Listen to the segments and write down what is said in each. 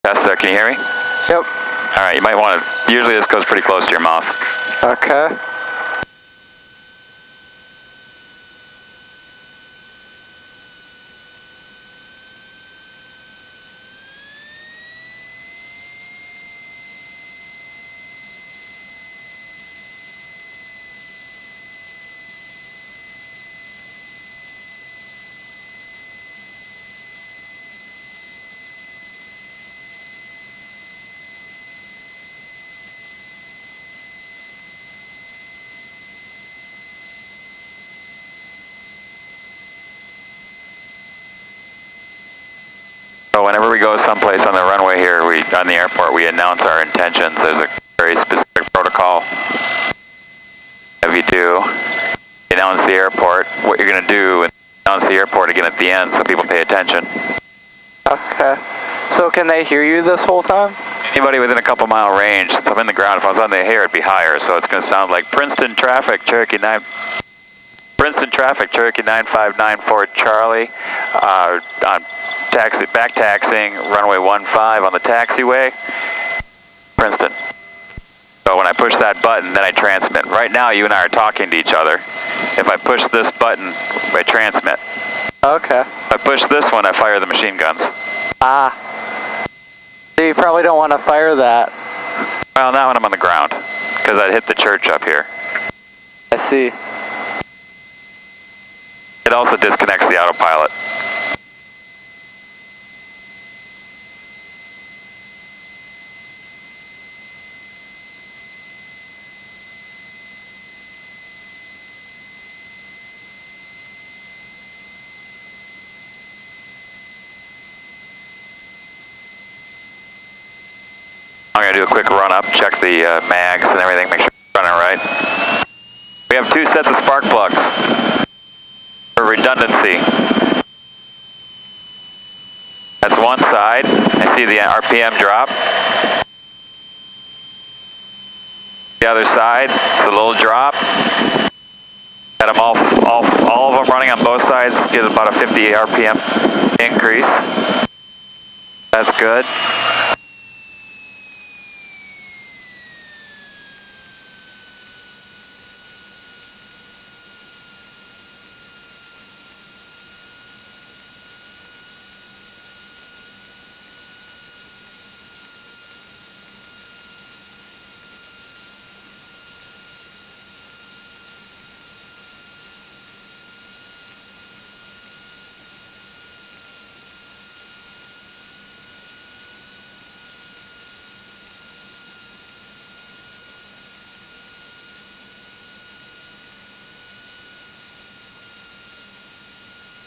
Test there, can you hear me? Yep. Alright, you might want to, usually this goes pretty close to your mouth. Okay. So whenever we go someplace on the runway here, on the airport, we announce our intentions. There's a very specific protocol that we do. You announce the airport, what you're going to do, and announce the airport again at the end so people pay attention. Okay. So can they hear you this whole time? Anybody within a couple mile range, since I'm in the ground, if I was on the air, it'd be higher. So it's going to sound like Princeton traffic, Cherokee 9594 Charlie, on back taxiing, runway 15 on the taxiway, Princeton. So when I push that button, then I transmit. Right now, you and I are talking to each other. If I push this button, I transmit. Okay. If I push this one, I fire the machine guns. Ah. So you probably don't want to fire that. Well, not when I'm on the ground, because I'd hit the church up here. I see. It also disconnects the autopilot. I'm going to do a quick run up, check the mags and everything, make sure it's running right. We have 2 sets of spark plugs for redundancy. That's one side. I see the RPM drop. The other side, it's a little drop. Got them all of them running on both sides, gives about a 50 RPM increase. That's good.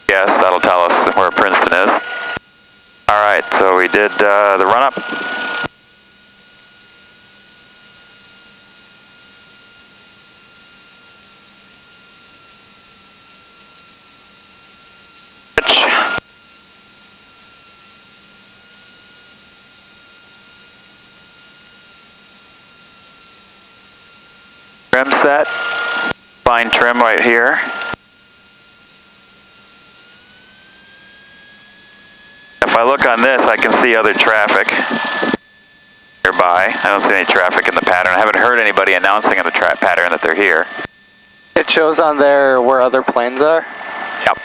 Yes, that'll tell us where Princeton is. Alright, so we did the run-up. Trim set. Fine trim right here. If I look on this, I can see other traffic nearby. I don't see any traffic in the pattern. I haven't heard anybody announcing in the pattern that they're here. It shows on there where other planes are? Yep.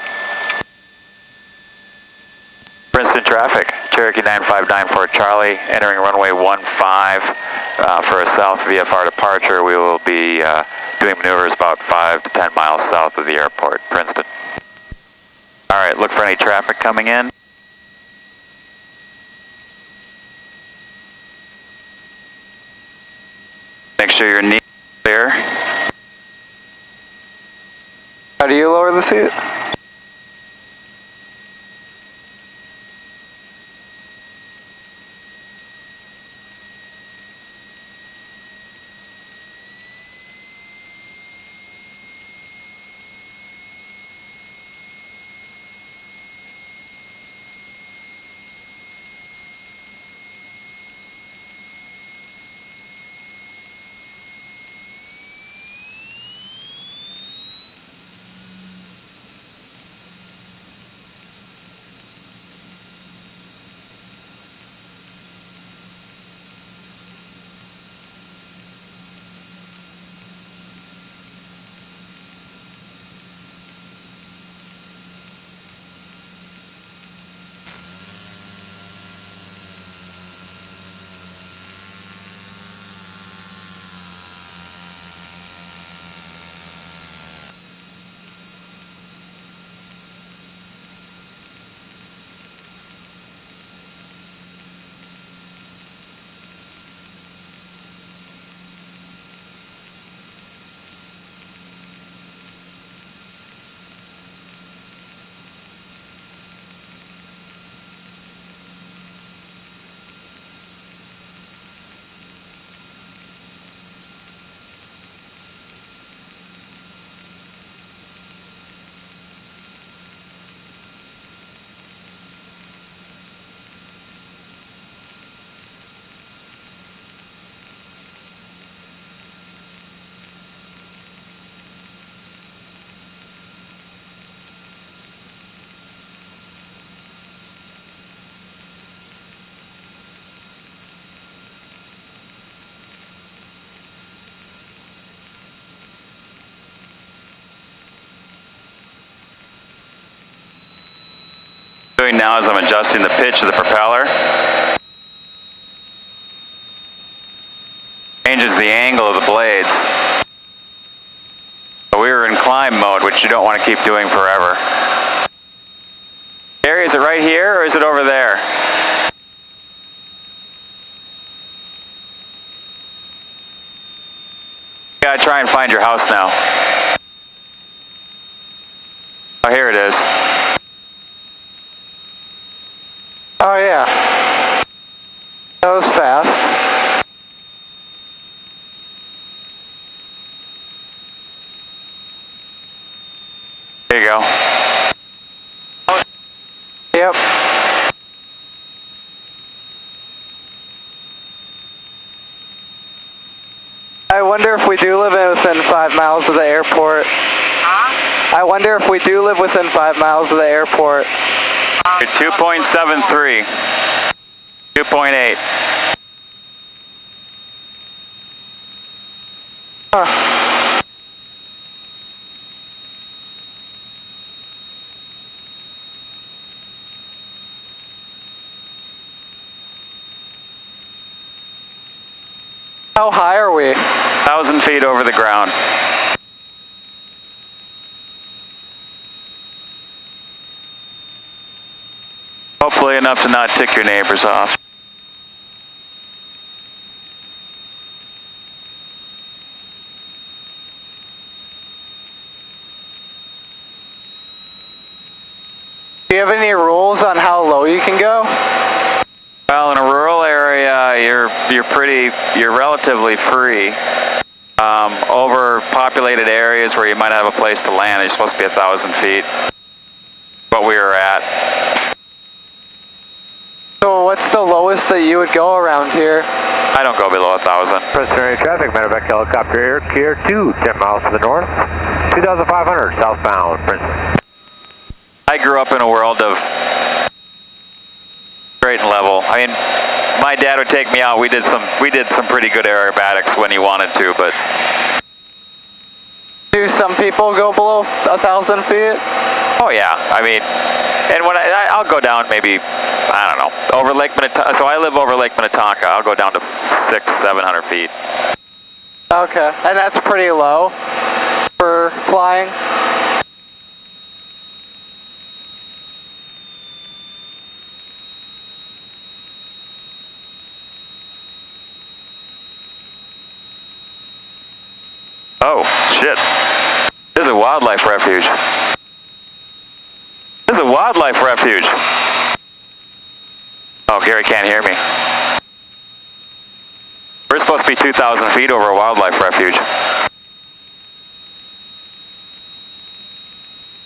Princeton traffic, Cherokee 9594 Charlie, entering runway 15 for a south VFR departure. We will be doing maneuvers about 5 to 10 miles south of the airport, Princeton. All right, look for any traffic coming in. Make sure your knee is clear. How do you lower the seat? Doing now is I'm adjusting the pitch of the propeller. Changes the angle of the blades. So we were in climb mode, which you don't want to keep doing forever. Gary, is it right here or is it over there? You gotta try and find your house now. Oh, here it is. Oh yeah. That was fast. There you go. Yep. I wonder if we do live within 5 miles of the airport. Huh? I wonder if we do live within 5 miles of the airport. 2.73. 2.8. Huh. How high are we? 1,000 feet over the ground. Hopefully enough to not tick your neighbors off. Do you have any rules on how low you can go? Well, in a rural area, you're relatively free. Overpopulated areas where you might not have a place to land, you're supposed to be 1,000 feet. What we were at. So what's the lowest that you would go around here? I don't go below 1,000. Princeton area traffic, medevac helicopter Air Tier 2, 10 miles to the north, 2,500 southbound, Princeton. I grew up in a world of straight and level. I mean, my dad would take me out. We did some pretty good aerobatics when he wanted to, but. Do some people go below 1,000 feet? Oh yeah, I mean, and when I'll go down maybe, I don't know, over Lake Minnetonka. So I live over Lake Minnetonka. I'll go down to 600-700 feet. Okay, and that's pretty low for flying? Oh, shit. This is a wildlife refuge. This is a wildlife refuge. Oh, Gary can't hear me. We're supposed to be 2,000 feet over a wildlife refuge.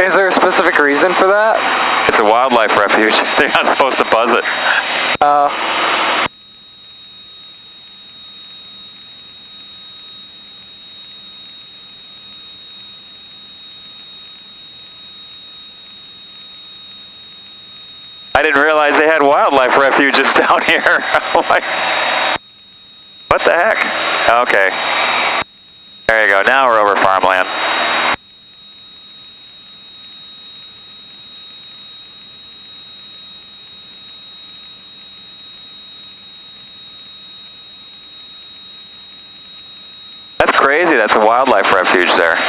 Is there a specific reason for that? It's a wildlife refuge. They're not supposed to buzz it. I didn't realize they had wildlife refuges down here. What the heck? Okay. There you go. Now we're over farmland. That's crazy. That's a wildlife refuge there.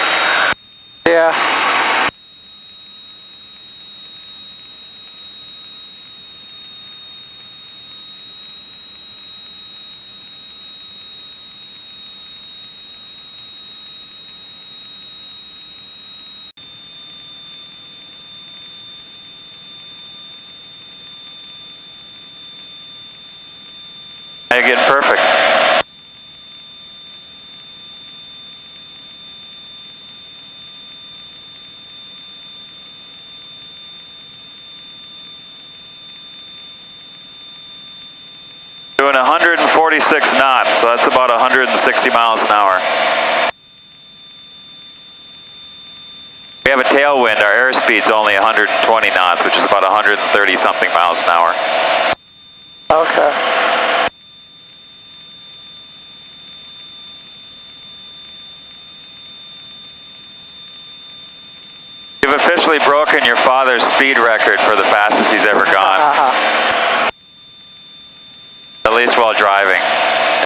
Yeah. You're getting perfect. Doing 146 knots, so that's about 160 miles an hour. We have a tailwind. Our airspeed's only 120 knots, which is about 130 something miles an hour. Okay. You've officially broken your father's speed record for the fastest he's he's ever gone. At least while driving.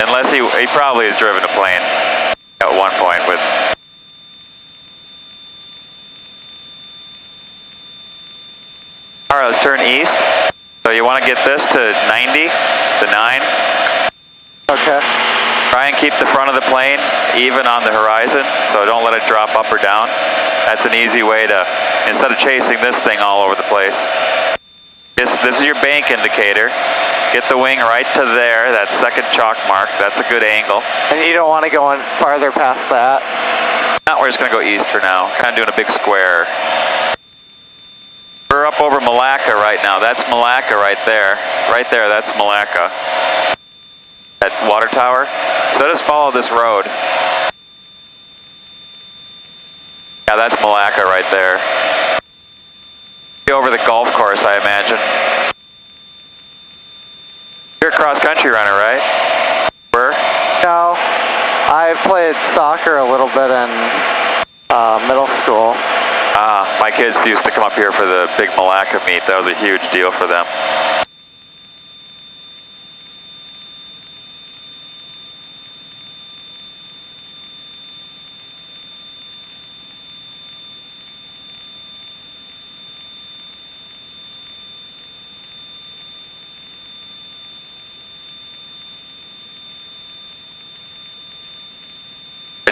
Unless he probably has driven a plane at one point with. All right, let's turn east. So you want to get this to 90, to 9. Okay. Try and keep the front of the plane even on the horizon, so don't let it drop up or down. That's an easy way to, instead of chasing this thing all over the place. This is your bank indicator. Get the wing right to there, that second chalk mark. That's a good angle. And you don't want to go on farther past that? No, we're just going to go east for now. Kind of doing a big square. We're up over Malacca right now. That's Malacca right there. Right there, that's Malacca. That water tower. So just follow this road. Yeah, that's Malacca right there. Over the golf course, I imagine. You're a cross-country runner, right? Where? No, I played soccer a little bit in middle school. My kids used to come up here for the big Malacca meet. That was a huge deal for them.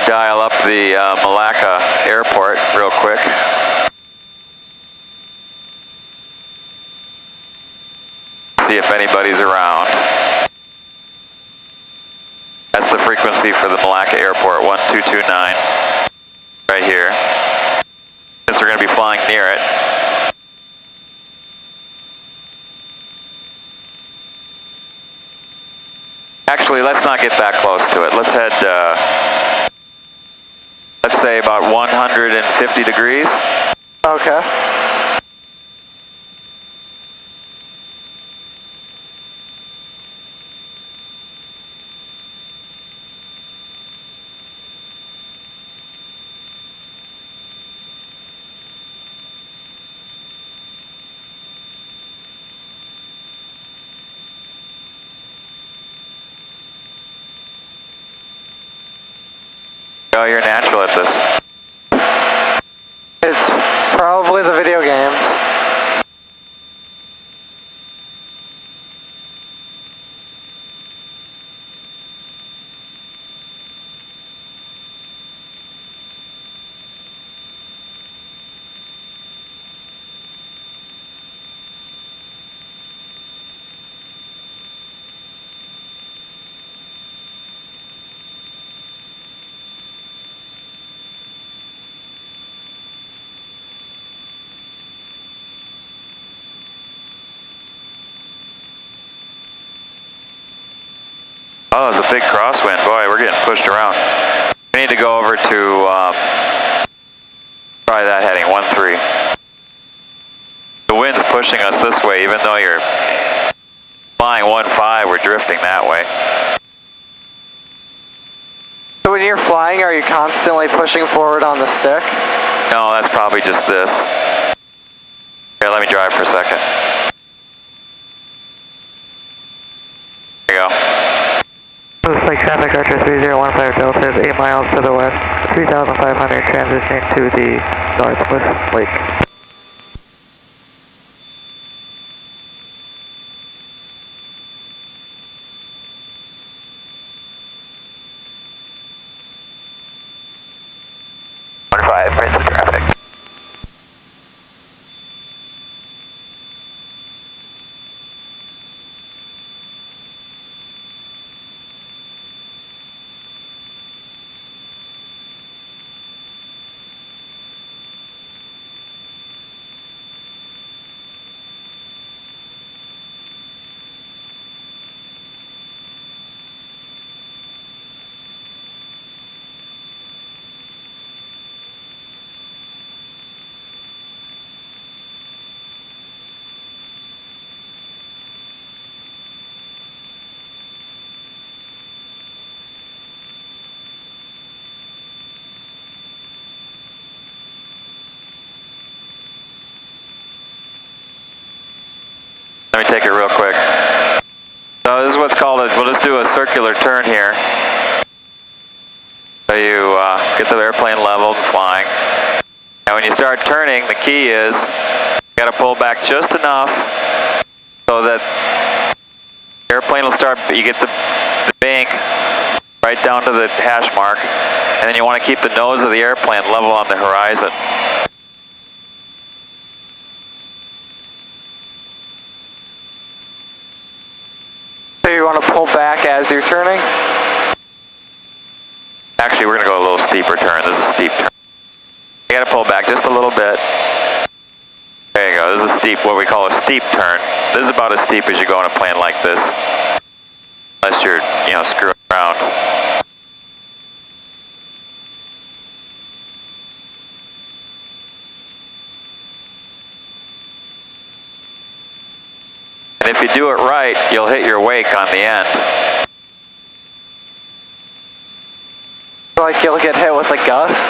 Dial up the Malacca airport real quick. See if anybody's around. That's the frequency for the Malacca airport, 1229. Right here. Since we're going to be flying near it. Actually, let's not get that close to it. Let's head, let's say about 150 degrees. Okay. Oh, you're natural at this. It's probably the video games. Oh, it's a big crosswind. Boy, we're getting pushed around. We need to go over to, try that heading, 13. The wind's pushing us this way, even though you're flying 15, we're drifting that way. So when you're flying, are you constantly pushing forward on the stick? No, that's probably just this. Here, let me drive for a second. There you go. Looks like traffic Archer 3015 Delta is 8 miles to the west, 3,500 transitioning to the northwest lake. Princeton traffic. Let's call it, we'll just do a circular turn here. So you get the airplane leveled and flying. And when you start turning, the key is you got to pull back just enough so that the airplane will start, you get the bank right down to the hash mark, and then you want to keep the nose of the airplane level on the horizon. So you want to pull back as you're turning? Actually, we're going to go a little steeper turn. This is a steep turn. You got to pull back just a little bit. There you go. This is a steep, what we call a steep turn. This is about as steep as you go in a plane like this. Unless you're, screwing around. And if you do it right, you'll hit your wake on the end. Like you'll get hit with a gust?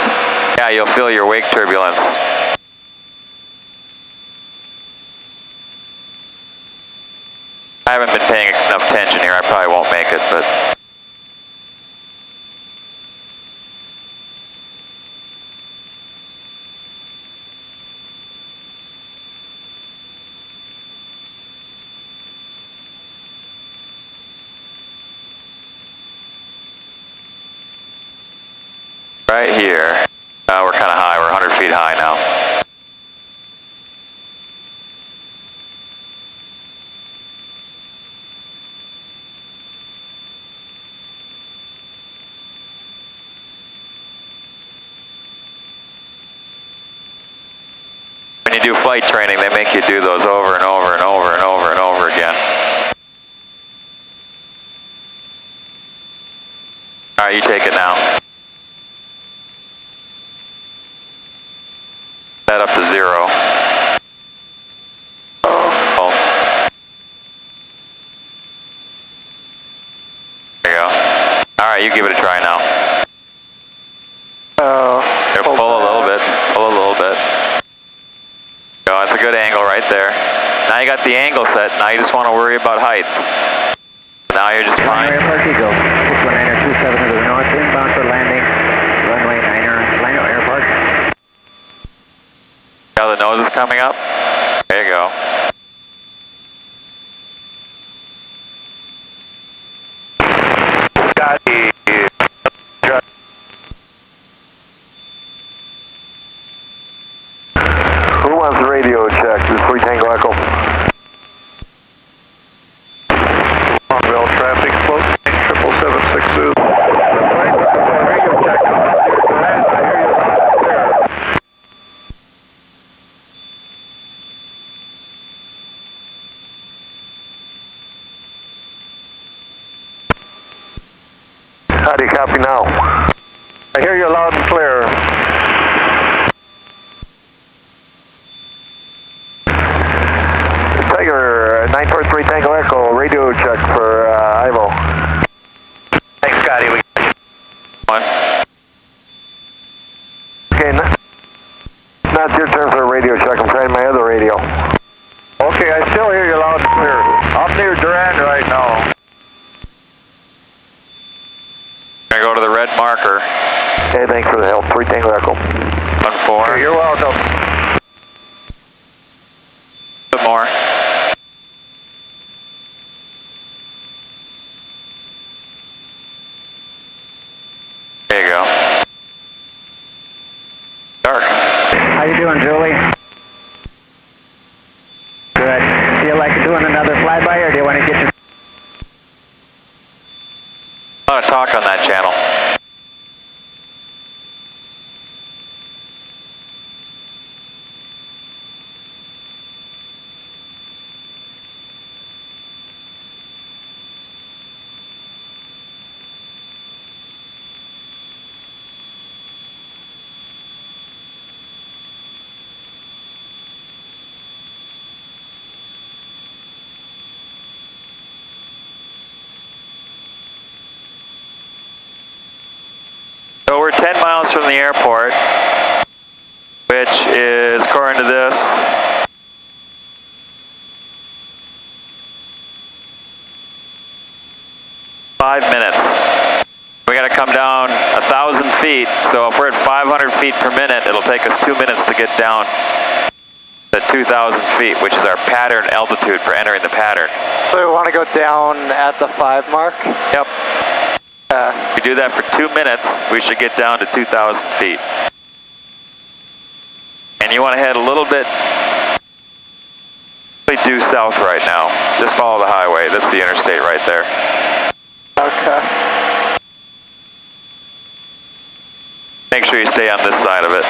Yeah, you'll feel your wake turbulence. I haven't been paying enough attention here. I probably won't make it, but... Right here. We're kind of high. We're 100 feet high now. When you do flight training, they make you do those over and over and over and over and over again. All right, you take it now. That up to 0. Oh. There you go. All right, you give it a try now. Here, pull a little bit. Pull a little bit. Go. That's a good angle right there. Now you got the angle set. Now you just want to worry about height. Now you're just fine. Airport Eagle, 61927 to the north, inbound for landing, runway 9er, Lino Airport. Now the nose is coming up. There you go. Who wants the radio check? This is 3 Tango Echo. Montville traffic, float 77762. Radio check. Go ahead, I hear you loud and clear. How do you copy now? I hear you loud and clear. Tiger 943 Tango Echo, radio check for Ivo. Thanks, Scotty. We got you. One. Okay, now it's your turn for a radio check. I'm trying my other radio. Okay, I still hear you loud and clear. I'm near Durand right now. Gonna go to the red marker. Hey, thanks for the help. 3 Tango Echo. 1-4. Okay, you're welcome. A bit more. There you go. Dark. How you doing, Julie? Good. Feel like doing another flyby, or do you want to get your... A lot of talk on that channel. So we're 10 miles from the airport, which is, according to this, 5 minutes. We got to come down 1,000 feet, so if we're at 500 feet per minute, it'll take us 2 minutes to get down to 2,000 feet, which is our pattern altitude for entering the pattern. So we want to go down at the 5 mark? Yep. If we do that for 2 minutes, we should get down to 2,000 feet. And you want to head a little bit due south right now. Just follow the highway. That's the interstate right there. Okay. Make sure you stay on this side of it.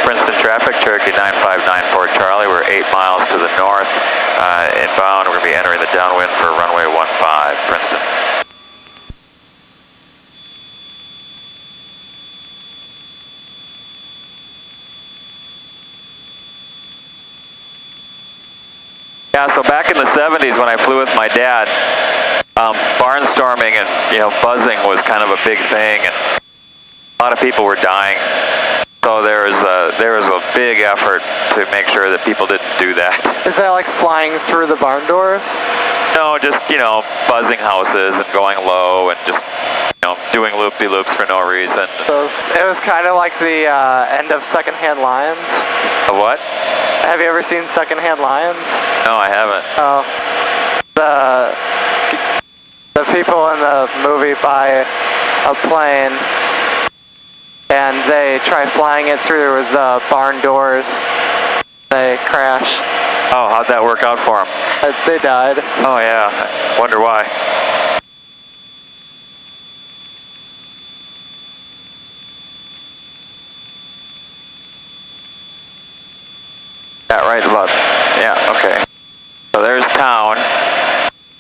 Princeton traffic, Cherokee 9594 Charlie. We're 8 miles to the north. Inbound, we're going to be entering the downwind for runway 15, Princeton. Yeah, so back in the 70s when I flew with my dad, barnstorming and buzzing was kind of a big thing, and a lot of people were dying. So there was a big effort to make sure that people didn't do that. Is that like flying through the barn doors? No, just buzzing houses and going low and just doing loop-de-loops for no reason. So it was kind of like the end of Secondhand Lions. A what? Have you ever seen Secondhand Lions? No, I haven't. Oh, the people in the movie buy a plane and they try flying it through the barn doors. They crash. Oh, how'd that work out for them? They died. Oh yeah, wonder why. Yeah, right about, yeah, okay. So there's town.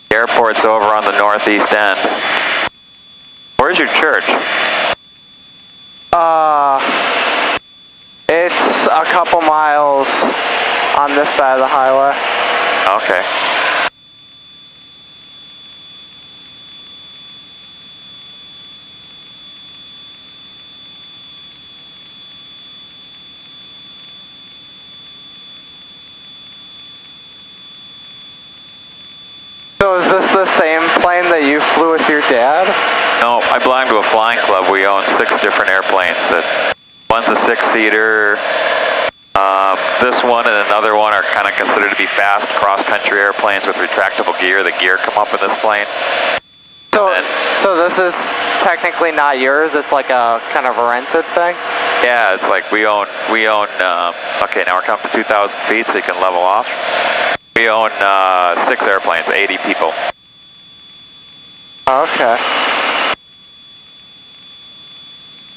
The airport's over on the northeast end. Where's your church? It's a couple miles on this side of the highway. Okay. So is this the same plane that you flew with your dad? No, I belong to a flying club. We own 6 different airplanes. One's a 6-seater. This one and another one are kind of considered to be fast cross-country airplanes with retractable gear. The gear come up in this plane. So this is technically not yours. It's like a kind of a rented thing. Yeah, it's like we own. Okay, now we're coming to 2,000 feet, so you can level off. We own 6 airplanes, 80 people. Okay.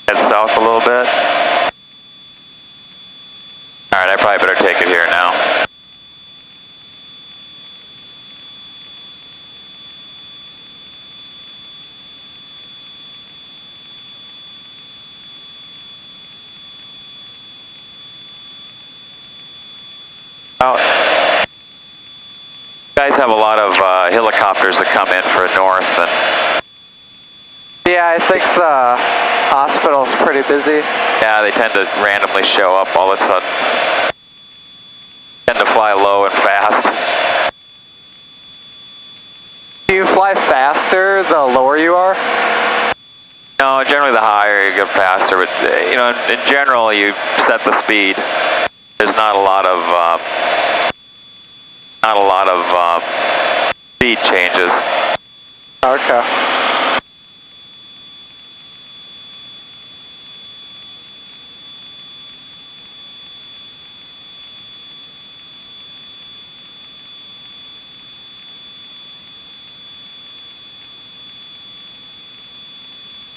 Head south a little bit. Alright, I probably better take it here now. Oh, you guys have a lot of helicopters that come in for north, and yeah, I think the hospital's pretty busy. yeah, they tend to randomly show up all of a sudden. Tend to fly low and fast. Do you fly faster the lower you are? No, generally the higher you get faster, but in general you set the speed. There's not a lot of speed changes. Okay.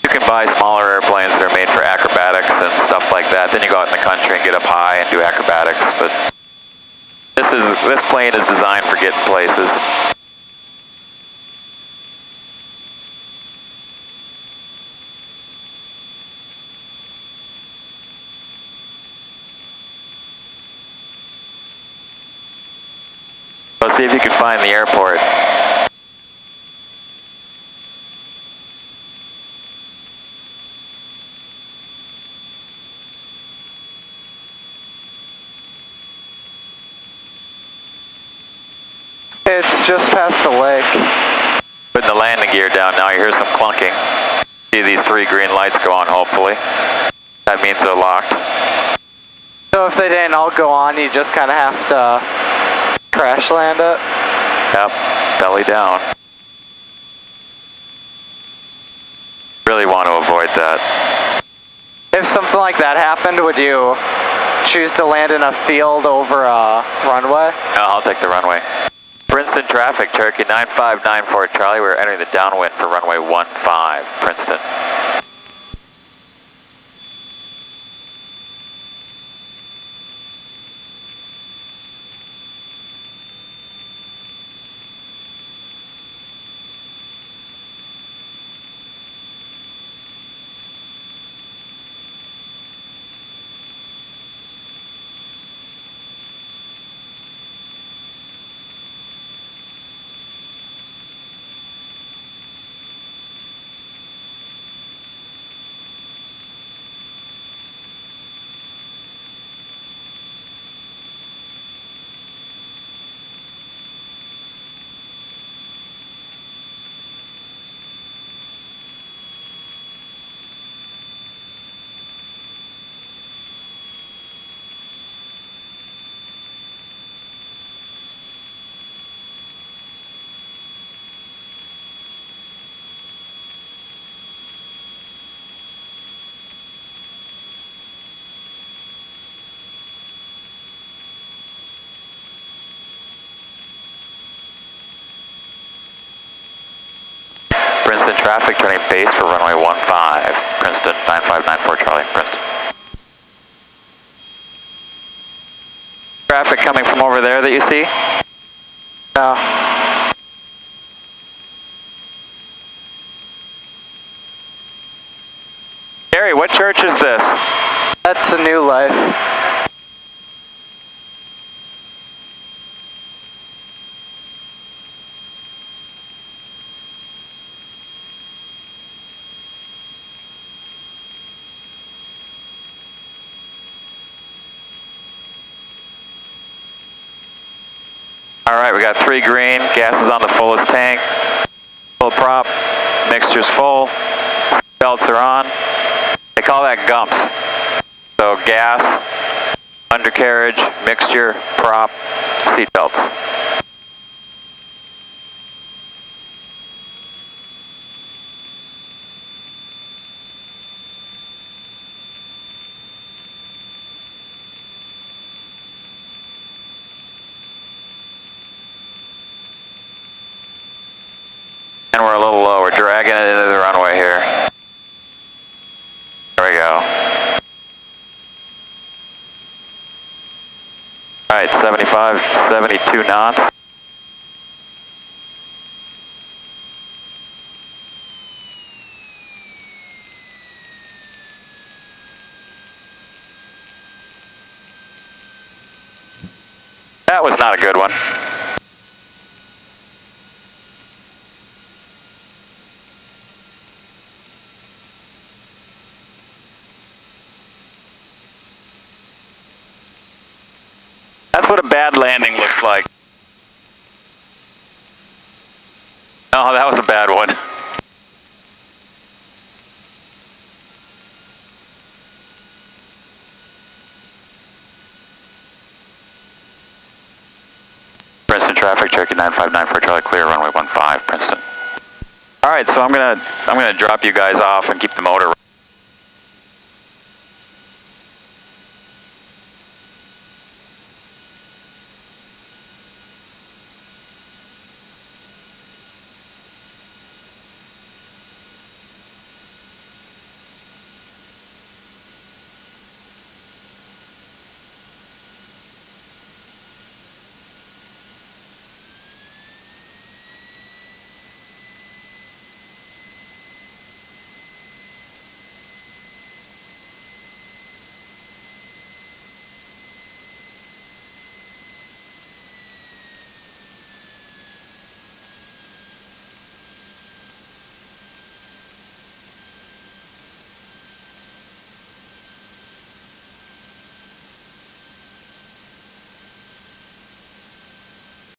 You can buy smaller airplanes that are made for acrobatics and stuff like that. Then you go out in the country and get up high and do acrobatics. But this plane is designed for getting places. So see if you can find the airport. It's just past the lake. Putting the landing gear down now, you hear some clunking. See these 3 green lights go on, hopefully. That means they're locked. So if they didn't all go on, you just kind of have to crash land it? Yep, belly down. Really want to avoid that. If something like that happened, would you choose to land in a field over a runway? No, I'll take the runway. Princeton traffic, Cherokee 9594 Charlie. We're entering the downwind for runway 15, Princeton. Princeton traffic, turning base for runway 15, Princeton 9594 Charlie, Princeton. Traffic coming from over there that you see? No. Gary, what church is this? That's a New Life. Alright, we got 3 green, gas is on the fullest tank, full prop, mixture's full, belts are on. They call that gumps. So gas, undercarriage, mixture, prop, seat belts. And we're a little low, we're dragging it into the runway here. There we go. Alright, 75, 72 knots. That was not a good one. That's what a bad landing looks like. Oh, that was a bad one. Princeton traffic, Cherokee 9594 Charlie, clear runway 15, Princeton. All right, so I'm gonna drop you guys off and keep the motor running.